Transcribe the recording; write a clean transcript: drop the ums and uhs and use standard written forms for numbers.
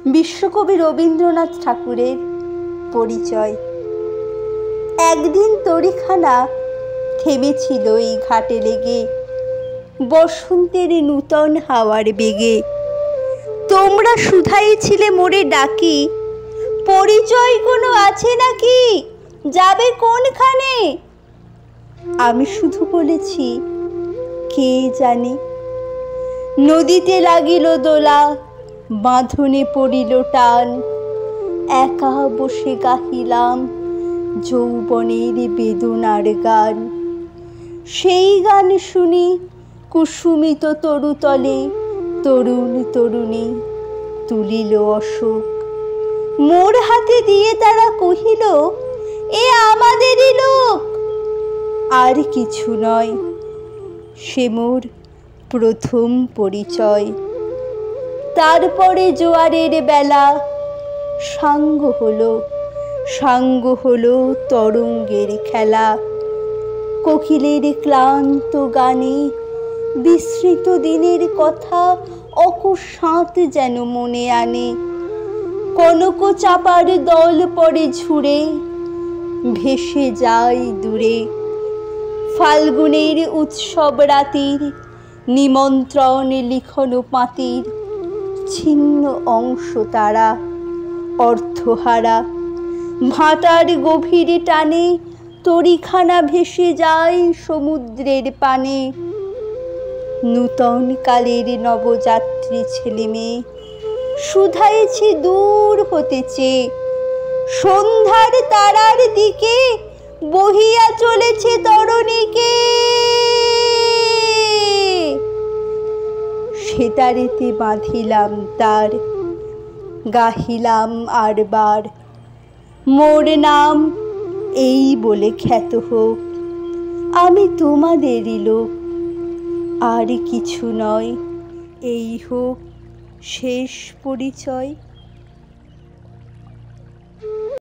বিশ্বকবি রবীন্দ্রনাথ ঠাকুরের পরিচয়। একদিন তরিখানা থেমেছিল এই ঘাটে লেগে, বসন্তের নূতন হাওয়ার বেগে। তোমরা শুধাইছিলে মোরে ডাকি, পরিচয় কোনো আছে নাকি, যাবে কোনখানে? আমি শুধু বলেছি, কে জানে। নদীতে লাগিল দোলা, বাঁধনে পড়িল টান, একা বসে গাহিলাম যৌবনের বেদনার গান। সেই গান শুনি কুসুমিত তরুতলে তরুণ তরুণী তুলিল অশোক। মোর হাতে দিয়ে তারা কহিল, এ আমাদেরই লোক। আর কিছু নয়, সে মোর প্রথম পরিচয়। তারপরে জোয়ারের বেলা সাঙ্গ হলো তরঙ্গের খেলা। কোকিলের ক্লান্ত গানে বিস্মৃত দিনের কথা অকস্মাৎ যেন মনে আনে। কনক চাপার দল পড়ে ঝুড়ে, ভেসে যায় দূরে। ফাল্গুনের উৎসব রাতির নিমন্ত্রণ লিখন পাতির ছিন্ন অংশ তারা অর্থহারা। ভাটার গভীর টানে তরিখানা ভেসে যায় সমুদ্রের পানে। নূতন কালের নবযাত্রী ছেলে মেয়ে শুধাইছে দূর হতেছে, সন্ধ্যার তারার দিকে বহিয়া চলেছে তরণীকে। সেতারেতে বাঁধিলাম তার, গাহিলাম আরবার, মোর নাম এই বলে খ্যাত হোক, আমি তোমাদেরই লোক। আর কিছু নয়, এই হোক শেষ পরিচয়।